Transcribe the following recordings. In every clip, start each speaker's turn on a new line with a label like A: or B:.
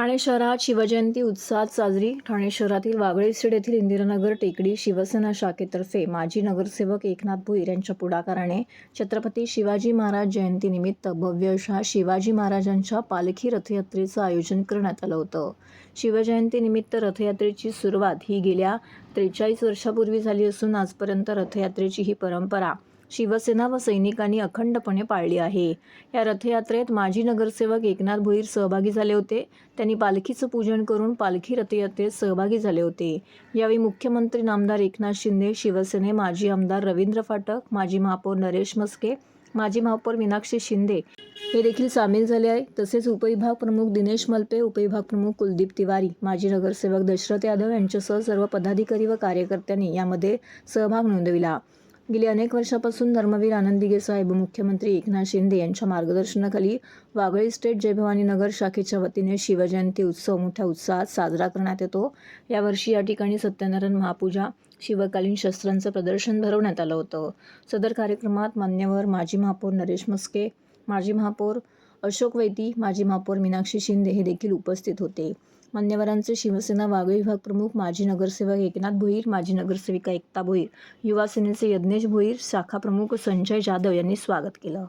A: ठाणे शहरात शिवजयंती उत्साहात साजरी. ठाणे शहरातील वागळे इस्टेट येथील इंदिरानगर टेकडी शिवसेना शाखेतर्फे माजी नगरसेवक एकनाथ भोईर यांच्या पुढाकाराने छत्रपती शिवाजी महाराज जयंतीनिमित्त भव्य अशा शिवाजी महाराजांच्या पालखी रथयात्रेचं आयोजन करण्यात आलं होतं. शिवजयंतीनिमित्त रथयात्रेची सुरुवात ही गेल्या 43 वर्षापूर्वी झाली असून आजपर्यंत रथयात्रेची ही परंपरा शिवसेना व सैनिकांनी अखंडपणे पाळली आहे. या रथयात्रेत माजी नगरसेवक एकनाथ भोईर सहभागी झाले होते. त्यांनी पालखीचं पूजन करून पालखी रथयात्रेत सहभागी झाले होते. यावेळी मुख्यमंत्री नामदार एकनाथ शिंदे, शिवसेने माजी आमदार रवींद्र फाटक, माजी महापौर नरेश मस्के, माजी महापौर मीनाक्षी शिंदे हे देखील सामील झाले आहे. तसेच उपविभाग प्रमुख दिनेश मलपे, उपविभाग प्रमुख कुलदीप तिवारी, माजी नगरसेवक दशरथ यादव यांच्यासह सर्व पदाधिकारी व कार्यकर्त्यांनी यामध्ये सहभाग नोंदविला. गेली अनेक वर्षापासून धर्मवीर आनंद दिघे साहेब व मुख्यमंत्री एकनाथ शिंदे यांच्या मार्गदर्शनाखाली वागळे इस्टेट जय भवानी नगर शाखेच्या वतीने शिवजयंती उत्सव मोठ्या उत्साहात साजरा करण्यात येतो. यावर्षी या ठिकाणी सत्यनारायण महापूजा, शिवकालीन शस्त्रांचं प्रदर्शन भरवण्यात आलं होतं. सदर कार्यक्रमात मान्यवर माजी महापौर नरेश मस्के, माजी महापौर अशोक वैती, माजी महापौर मीनाक्षी शिंदे हे देखील उपस्थित होते. मान्यवरांचे शिवसेना वागळे विभाग प्रमुख माजी नगरसेवक एकनाथ भोईर, माजी नगरसेविका एकता भोईर, युवा सेनेचे यज्ञेश भोईर, शाखा प्रमुख संजय जाधव यांनी स्वागत केलं.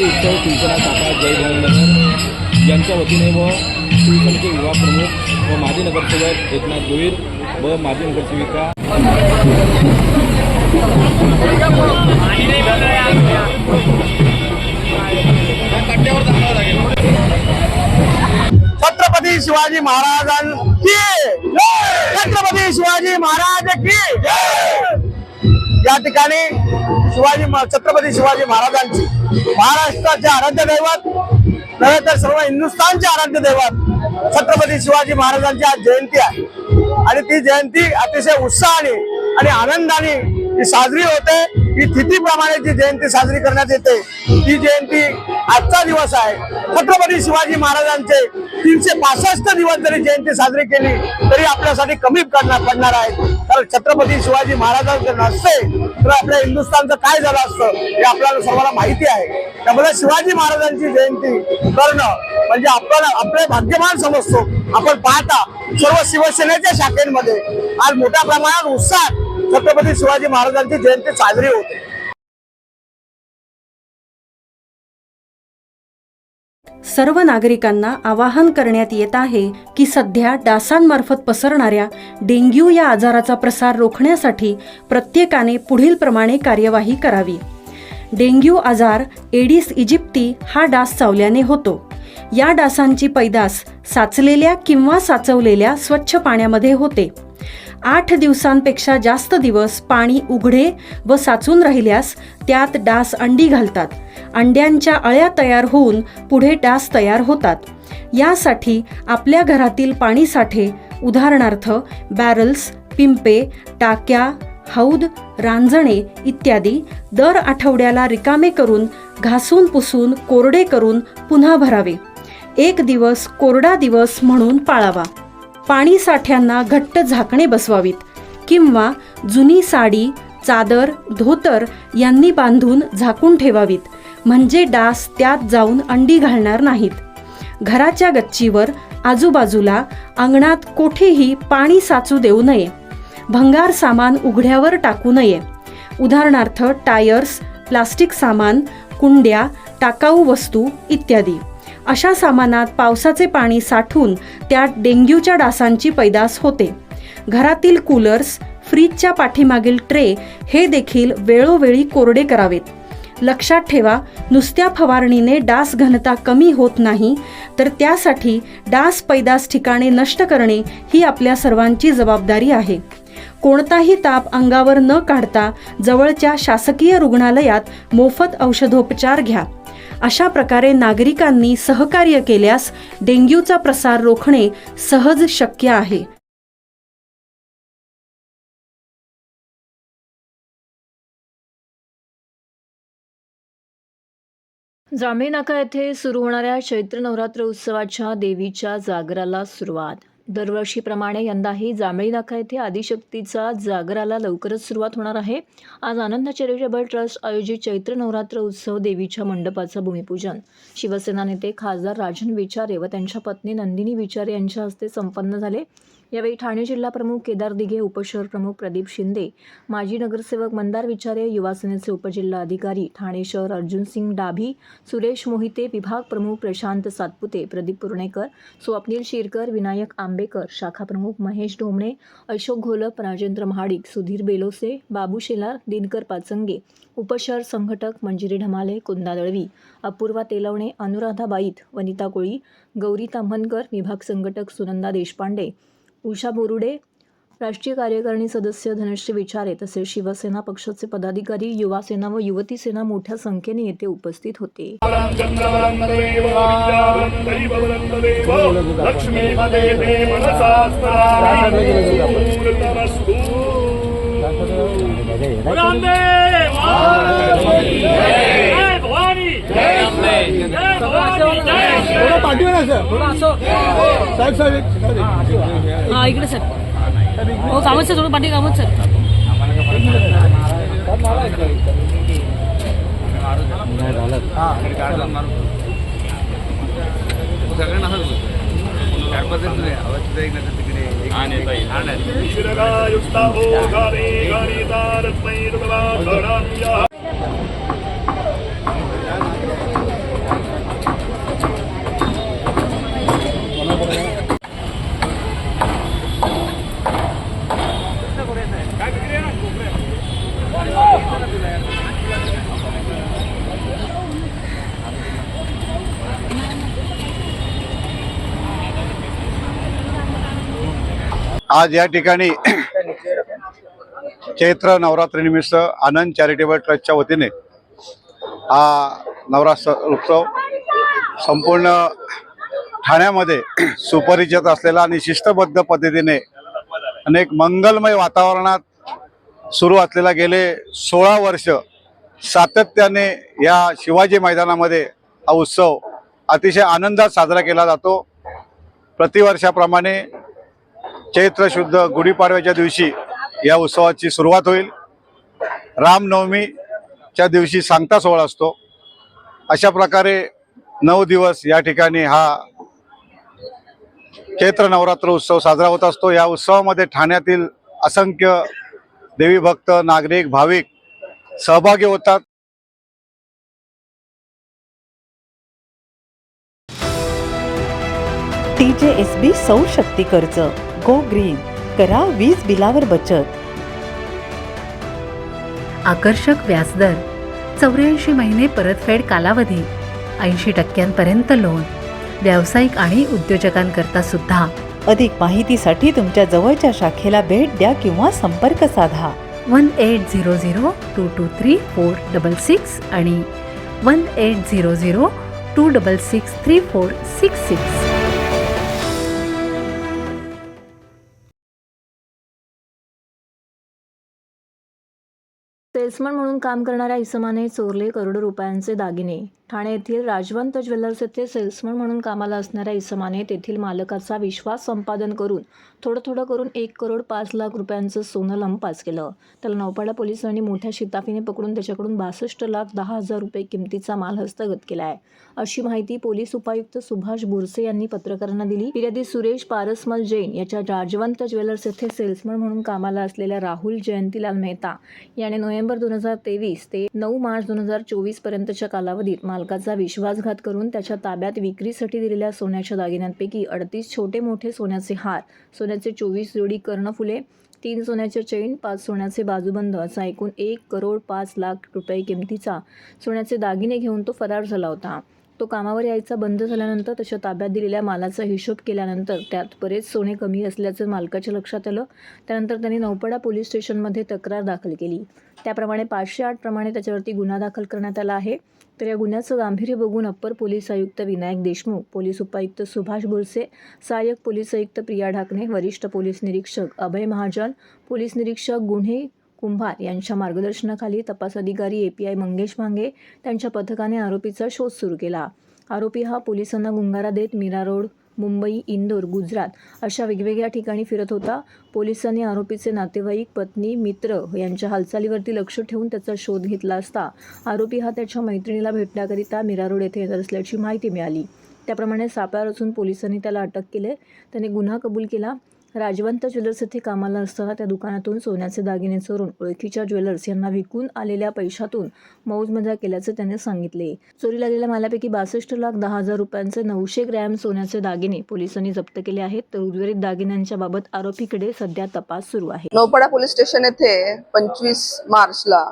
B: उत्सव शिवसेना शाखा जय भवानी नगर यांच्या वतीने व शिवसेनेचे युवा प्रमुख व माजी नगरसेवक एकनाथ भोईर व माजी नगरसेविका
C: छत्रपती शिवाजी महाराजांची छत्रपती शिवाजी महाराज की या ठिकाणी छत्रपती शिवाजी महाराजांची महाराष्ट्राचे आराध्य दैवत नव्हे तर सर्व हिंदुस्थानचे आराध्य दैवत छत्रपती शिवाजी महाराजांची आज जयंती आहे आणि ती जयंती अतिशय उत्साहाने आणि आनंदाने ही साजरी होते. ही तिथीप्रमाणे जी जयंती साजरी करण्यात येते ती जयंती आजचा दिवस आहे. छत्रपती शिवाजी महाराजांचे 365 दिवस जरी जयंती साजरी केली तरी आपल्यासाठी कमी पडणार आहे. तर छत्रपती शिवाजी महाराज जर नसते तर आपल्या हिंदुस्थानचं काय झालं असतं हे आपल्याला सर्वांना माहिती आहे. त्यामुळे शिवाजी महाराजांची जयंती करणं म्हणजे आपण आपले भाग्यवान समजतो. आपण पाहता सर्व शिवसेनेच्या शाखेमध्ये आज मोठ्या प्रमाणात उत्साहात छत्रपती शिवाजी महाराजांची जयंती साजरी होते.
D: सर्व नागरिकांना आवाहन करण्यात येत आहे की सध्या डासांमार्फत पसरणाऱ्या डेंग्यू या आजाराचा प्रसार रोखण्यासाठी प्रत्येकाने पुढील प्रमाणे कार्यवाही करावी. डेंग्यू आजार एडिस इजिप्ती हा डास चावल्याने होतो. या डासांची पैदास साचलेल्या किंवा साचवलेल्या स्वच्छ पाण्यामध्ये होते. 8 दिवसांपेक्षा जास्त दिवस पाणी उघडे व साचून राहिल्यास त्यात डास अंडी घालतात. अंड्यांच्या अळ्या तयार होऊन पुढे डास तयार होतात. यासाठी आपल्या घरातील पाणी साठे उदाहरणार्थ बॅरल्स, पिंपे, टाक्या, हौद, रांजणे इत्यादी दर आठवड्याला रिकामे करून घासून पुसून कोरडे करून पुन्हा भरावे. एक दिवस कोरडा दिवस म्हणून पाळावा. पाणी साठ्यांना घट्ट झाकणे बसवावीत किंवा जुनी साडी, चादर, धोतर यांनी बांधून झाकून ठेवावीत, म्हणजे डास त्यात जाऊन अंडी घालणार नाहीत. घराच्या गच्चीवर, आजूबाजूला, अंगणात कोठेही पाणी साचू देऊ नये. भंगार सामान उघड्यावर टाकू नये. उदाहरणार्थ टायर्स, प्लास्टिक सामान, कुंड्या, टाकाऊ वस्तू इत्यादी. अशा सामानात पावसाचे पाणी साठून त्यात डेंग्यूच्या डासांची पैदास होते. घरातील कूलर्स, फ्रीजच्या पाठीमागील ट्रे हे देखील वेळोवेळी कोरडे करावेत. लक्षात ठेवा, नुसत्या फवारणीने डास घनता कमी होत नाही, तर त्यासाठी डास पैदास ठिकाणे नष्ट करणे ही आपल्या सर्वांची जबाबदारी आहे. कोणताही ताप अंगावर न काढता जवळच्या शासकीय रुग्णालयात मोफत औषधोपचार घ्या. अशा प्रकारे नागरिकांनी सहकार्य केल्यास डेंग्यूचा प्रसार रोखणे सहज शक्य आहे.
A: जांभळी नाका येथे सुरू होणाऱ्या चैत्र नवरात्र उत्सवाच्या देवीच्या जागराला सुरुवात. दरवर्षीप्रमाणे यंदाही जांभळी नाका येथे आदिशक्तीचा जागराला लवकरच सुरुवात होणार आहे. आज आनंद चॅरिटेबल ट्रस्ट आयोजित चैत्र नवरात्र उत्सव देवीच्या मंडपाचं भूमिपूजन शिवसेना नेते खासदार राजन विचारे व त्यांच्या पत्नी नंदिनी विचारे यांच्या हस्ते संपन्न झाले. यावेळी ठाणे जिल्हा प्रमुख केदार दिघे, उपशहर प्रमुख प्रदीप शिंदे, माजी नगरसेवक मंदार विचारे, युवासेनेचे उपजिल्हा अधिकारी ठाणे शहर अर्जुन सिंग डाभी, सुरेश मोहिते, विभाग प्रमुख प्रशांत सातपुते, प्रदीप पुर्णेकर, स्वप्नील शिरकर, विनायक आंबेकर, शाखा प्रमुख महेश ढोमणे, अशोक घोलप, राजेंद्र महाडिक, सुधीर बेलोसे, बाबू शेलार, दिनकर पाचंगे, उपशहर संघटक मंजिरी ढमाले, कुंदा दळवी, अपूर्वा तेलवणे, अनुराधा बाईत, वनिता कोळी, गौरी ताम्हनकर, विभाग संघटक सुनंदा देशपांडे, उषा बोरुडे, राष्ट्रीय कार्यकारिणी सदस्य धनश्री विचारे तसेच शिवसेना पक्षाचे पदाधिकारी, युवा सेना व युवती सेना मोठ्या संख्येने येथे उपस्थित होते.
E: हाँ इकडे सर हो कामच सर थोडं पाठी कामच सर
F: आज या ठिकाणी चैत्र नवरात्रीनिमित्त आनंद चॅरिटेबल ट्रस्टच्या वतीने हा नवरात्र उत्सव संपूर्ण ठाण्यामध्ये सुपरिचित असलेला आणि शिस्तबद्ध पद्धतीने अनेक मंगलमय वातावरणात सुरू असलेला गेले 16 वर्ष सातत्याने या शिवाजी मैदानामध्ये हा उत्सव अतिशय आनंदात साजरा केला जातो. प्रतिवर्षाप्रमाणे चैत्र शुद्ध गुढीपाडव्याच्या दिवशी या उत्सवाची सुरुवात होईल. रामनवमीच्या दिवशी सांगता सोहळा असतो. अशा प्रकारे 9 दिवस या ठिकाणी हा चैत्र नवरात्र उत्सव साजरा होत असतो. या उत्सवामध्ये ठाण्यातील असंख्य देवी भक्त, नागरिक, भाविक सहभागी होतात.
G: TJSB सौर शक्ती कर्ज गो ग्रीन, करा वीज बिलावर बचत.
H: आकर्षक व्याजदर, 84 महिने परतफेड कालावधी, 80% लोन, व्यावसायिक आणि उद्योजकांकरता सुद्धा.
G: अधिक माहितीसाठी तुमच्या जवळच्या शाखेला भेट द्या किंवा संपर्क साधा.
H: 1800-223-466 आणि 1800-266-3466.
A: सेल्समन म्हणून काम करणाऱ्या इसमाने चोरले करोडो रुपयांचे दागिने. ठाणे येथील राजवंत ज्वेलर्स येथे सेल्समन म्हणून कामाला असणाऱ्या इसमाने तेथील मालकाचा विश्वास संपादन करून थोडं करून 1,05,00,000 रुपयांचं सोनं लंपास केलं. त्याला नौपाडा पोलिसांनी मोठ्या शिताफीने पकडून त्याच्याकडून 62,10,000 रुपये किमतीचा माल हस्तगत केला आहे, अशी माहिती पोलीस उपायुक्त सुभाष बोरसे यांनी पत्रकारांना दिली. फिर्यादी सुरेश पारसमल जैन याच्या राजवंत ज्वेलर्स येथे सेल्समन म्हणून कामाला असलेल्या राहुल जयंतीलाल मेहता याने नोव्हेंबर 2023 ते 9 मार्च 2024 पर्यंतच्या कालावधीत मालकाचा विश्वासघात करून त्याच्या ताब्यात विक्रीसाठी दिलेल्या सोन्याच्या दागिन्यांपैकी 38 छोटे मोठे सोन्याचे हार, सोन्याचे 24 जोडी कर्णफुले, 3 सोन्याच्या चेन, 5 सोन्याचे बाजूबंद असा एकूण 1,05,00,000 रुपये किमतीचा सोन्याचे दागिने घेऊन तो फरार झाला होता. तो कामावर यायचा बंद झाल्यानंतर त्याच्या ताब्यात दिलेल्या मालाचा हिशोब केल्यानंतर त्यात बरेच सोने कमी असल्याचं मालकाच्या लक्षात आलं. त्यानंतर त्यांनी नौपाडा पोलीस स्टेशनमध्ये तक्रार दाखल केली. त्याप्रमाणे 508 प्रमाणे त्याच्यावरती गुन्हा दाखल करण्यात आला आहे. तर या गुन्ह्याचं गांभीर्य बघून अप्पर पोलीस आयुक्त विनायक देशमुख, पोलीस उपायुक्त सुभाष बोरसे, सहाय्यक पोलीस आयुक्त प्रिया ढाकणे, वरिष्ठ पोलीस निरीक्षक अभय महाजन, पोलीस निरीक्षक गुन्हे कुंभार यांच्या मार्गदर्शनाखाली तपास अधिकारी API मंगेश भांगे त्यांच्या पथकाने आरोपीचा शोध सुरू केला. आरोपी हा पोलिसांना गुंगारा देत मीरा रोड, मुंबई, इंदोर, गुजरात अशा वेगवेगळ्या ठिकाणी फिरत होता. पोलिसांनी आरोपीचे नातेवाईक, पत्नी, मित्र यांच्या हालचालीवरती लक्ष ठेवून त्याचा शोध घेतला असता आरोपी हा त्याच्या मैत्रिणीला भेटण्याकरिता मीरा रोड येथे येत असल्याची माहिती मिळाली. त्याप्रमाणे सापळा रचून पोलिसांनी त्याला अटक केले. त्याने गुन्हा कबूल केला. राजवंत ज्वेलर्स येथे कामाला असताना त्या दुकानातून सोन्याचे दागिने चोरून ओळखीच्या ज्वेलर्स यांना विकून आलेल्या पैशातून मौजमजा केल्याचे त्याने सांगितले. चोरीला गेलेल्या मालापैकी 62,10,000 रुपयांचे 900 ग्रॅम सोन्याचे दागिने पोलिसांनी जप्त केले आहेत. तर उर्वरित दागिन्यांच्या बाबत आरोपीकडे सध्या तपास सुरू आहे.
I: नौपाडा पोलीस स्टेशन येथे 25 मार्चला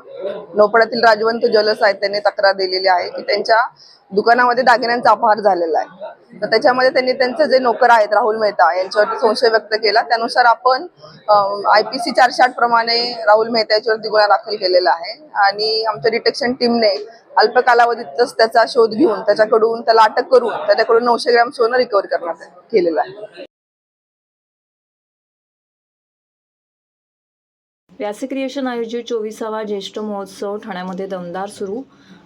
I: नौपाड्यातील राजवंत ज्वेलर्स आहेत त्यांनी तक्रार दिलेली आहे की त्यांच्या दुकानामध्ये दागिन्यांचा अपहार झालेला आहे. तर त्याच्यामध्ये त्यांनी त्यांचे जे नोकर आहेत राहुल मेहता यांच्यावरती संशय व्यक्त केला. त्यानुसार आपण IPC 408 प्रमाणे राहुल मेहता याच्यावरती गुन्हा दाखल केलेला आहे आणि आमच्या डिटेक्शन टीमने अल्प कालावधीतच त्याचा शोध घेऊन त्याला अटक करून त्याच्याकडून 900 ग्रॅम सोनं रिकव्हर करण्यात केलेलं आहे.
A: व्यास क्रिएशन आयोजित 24वा ज्येष्ठ महोत्सव ठाण्यामध्ये दमदार सुरू.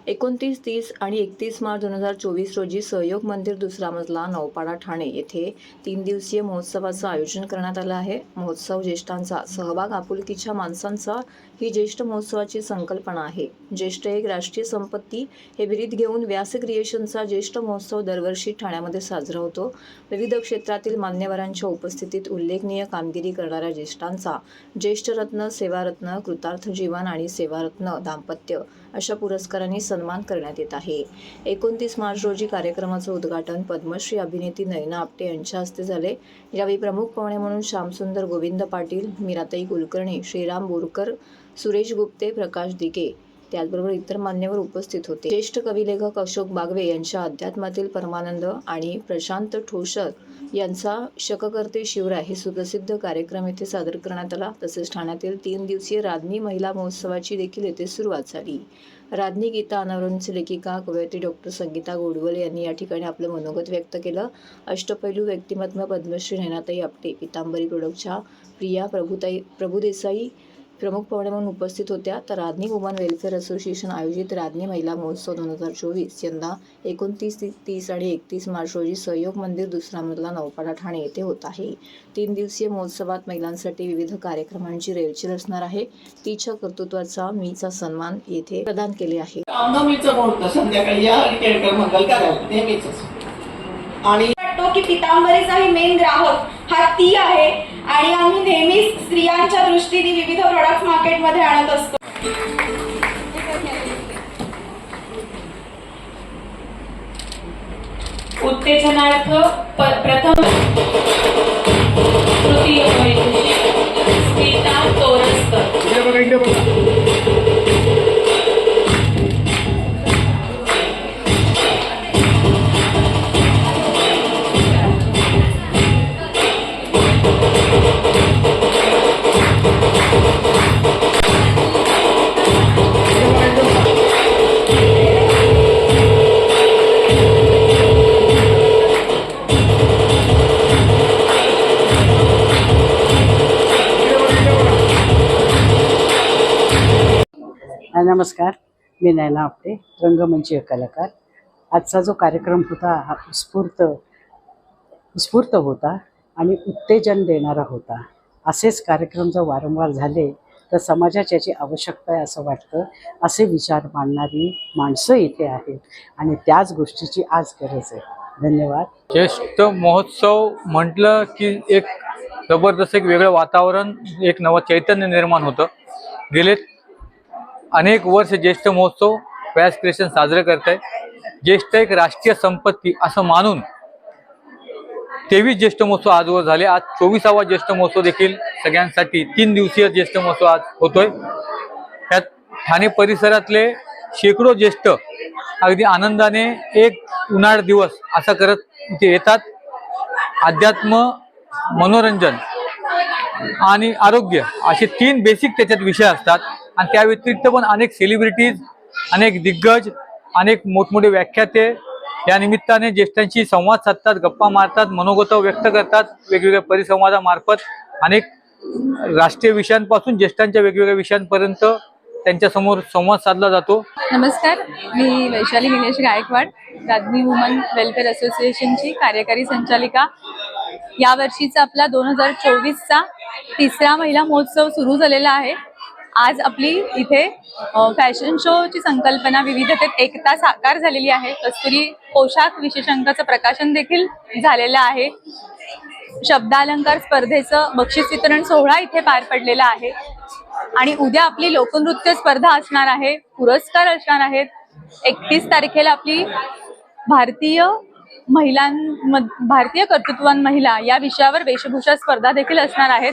A: 29, 30 आणि 31 मार्च 2024 रोजी सहयोग मंदिर दुसरा मजला नौपाडा ठाणे येथे 3 दिवसीय महोत्सवाचं आयोजन करण्यात आलं आहे. महोत्सव ज्येष्ठांचा सहभाग, आपुलकीच्या माणसांचा ही ज्येष्ठ महोत्सवाची संकल्पना आहे. ज्येष्ठ एक राष्ट्रीय संपत्ती हे बिरीद घेऊन व्यास क्रिएशनचा ज्येष्ठ महोत्सव दरवर्षी ठाण्यामध्ये साजरा होतो. विविध क्षेत्रातील मान्यवरांच्या उपस्थितीत उल्लेखनीय कामगिरी करणाऱ्या ज्येष्ठांचा ज्येष्ठरत्न, सेवारत्न, कृतार्थ जीवन आणि सेवारत्न दाम्पत्य अशा पुरस्कारांनी सन्मान करण्यात येत आहे. 29 मार्च रोजी कार्यक्रमाचं उद्घाटन पद्मश्री अभिनेत्री नयना आपटे यांच्या हस्ते झाले. यावेळी प्रमुख पाहुणे म्हणून श्यामसुंदर गोविंद पाटील, मीराताई कुलकर्णी, श्रीराम बोरकर, सुरेश गुप्ते, प्रकाश दिके त्याचबरोबर इतर मान्यवर उपस्थित होते. ज्येष्ठ कविलेखक अशोक बागवे यांच्या अध्यात्मातील परमानंद आणि प्रशांत ठोसर यांचा शककर्ते शिवराय हे सुप्रसिद्ध कार्यक्रम येथे सादर करण्यात आला. तसेच ठाण्यातील 3 दिवसीय राधनी महिला महोत्सवाची देखील येथे सुरुवात झाली. राधनी गीता अनावरणचे लेखिका कवयित्री डॉक्टर संगीता गोडवले यांनी या ठिकाणी आपलं मनोगत व्यक्त केलं. अष्टपैलू व्यक्तिमत्व पद्मश्री नयनाताई आपटे, पितांबरी प्रोडक्टच्या प्रिया प्रभुदेसाई प्रमुख पाहुणे म्हणून उपस्थित होत्या. तर राधनी वुमन वेलफेअर असोसिएशन आयोजित राधनी महिला महोत्सव 2024 यंदा 29, 30 आणि 31 मार्च रोजी सहयोग मंदिर दुसरा मजला नौपाडा ठाणे येथे होत आहे. 3 दिवसीय महोत्सवात महिलांसाठी विविध कार्यक्रमांची रेलचेल असणार आहे. तिच्या कर्तृत्वाचा मीचा सन्मान येथे प्रदान केले आहे.
J: रामनवमीचं मुहूर्त संध्याकाळी या केळकर मंगल कार्यालय नेहमीच आणि
K: की पितांबरीचाही मेन ग्राहक हा ती आहे आणि आम्ही नेहमीच स्त्रियांच्या दृष्टीने विविध प्रोडक्ट मार्केटमध्ये आणत असतो. उत्तेजनार्थ प्रथम तृतीय स्मिता तोरसकर.
L: नमस्कार, मी नैना आपटे, रंगमंचीय कलाकार. आजचा जो कार्यक्रम होता हा उत्स्फूर्त होता आणि उत्तेजन देणारा होता. असेच कार्यक्रम जर वारंवार झाले तर समाजाची याची आवश्यकता आहे असं वाटतं. असे विचार मांडणारी माणसं इथे आहेत आणि त्याच गोष्टीची आज गरज आहे. धन्यवाद.
M: ज्येष्ठ महोत्सव म्हटलं की एक जबरदस्त एक वेगळं वातावरण, एक नवं चैतन्य निर्माण होतं. गेले अनेक वर्ष ज्येष्ठ महोत्सव व्यास क्रिएशन साजरे करत आहे. ज्येष्ठ एक राष्ट्रीय संपत्ती असं मानून 23 ज्येष्ठ महोत्सव आजवर झाले. आज 24वा ज्येष्ठ महोत्सव देखील सगळ्यांसाठी 3 दिवसीय ज्येष्ठ महोत्सव आज होतोय. त्यात ठाणे परिसरातले शेकडो ज्येष्ठ अगदी आनंदाने एक उन्हाळ दिवस असा करत इथे येतात. अध्यात्म, मनोरंजन आणि आरोग्य असे 3 बेसिक त्याच्यात विषय असतात. आणि त्या व्यतिरिक्त पण अनेक सेलिब्रिटीज, अनेक दिग्गज, अनेक मोठमोठे व्याख्याते या निमित्ताने ज्येष्ठांशी संवाद साधतात, गप्पा मारतात, मनोगत व्यक्त करतात. वेगवेगळ्या परिसंवादामार्फत अनेक राष्ट्रीय विषयांपासून ज्येष्ठांच्या वेगवेगळ्या विषयांपर्यंत त्यांच्यासमोर संवाद साधला जातो.
N: नमस्कार, मी वैशाली निलेश गायकवाड, राजनी वुमन वेलफेअर असोसिएशनची कार्यकारी संचालिका. यावर्षीचा आपला 2024चा 3रा महिला महोत्सव सुरू झालेला आहे. आज आपली इथे फॅशन शोची संकल्पना विविधतेत एकता साकार झालेली आहे. कस्तुरी पोशाख विशेषांकाचं प्रकाशन देखील झालेलं आहे. शब्दालंकार स्पर्धेचं बक्षीस वितरण सोहळा इथे पार पडलेला आहे. आणि उद्या आपली लोकनृत्य स्पर्धा असणार आहे, पुरस्कार असणार आहेत. 31 तारखेला आपली भारतीय कर्तृत्ववान महिला या विषयावर वेशभूषा स्पर्धा देखील असणार आहेत.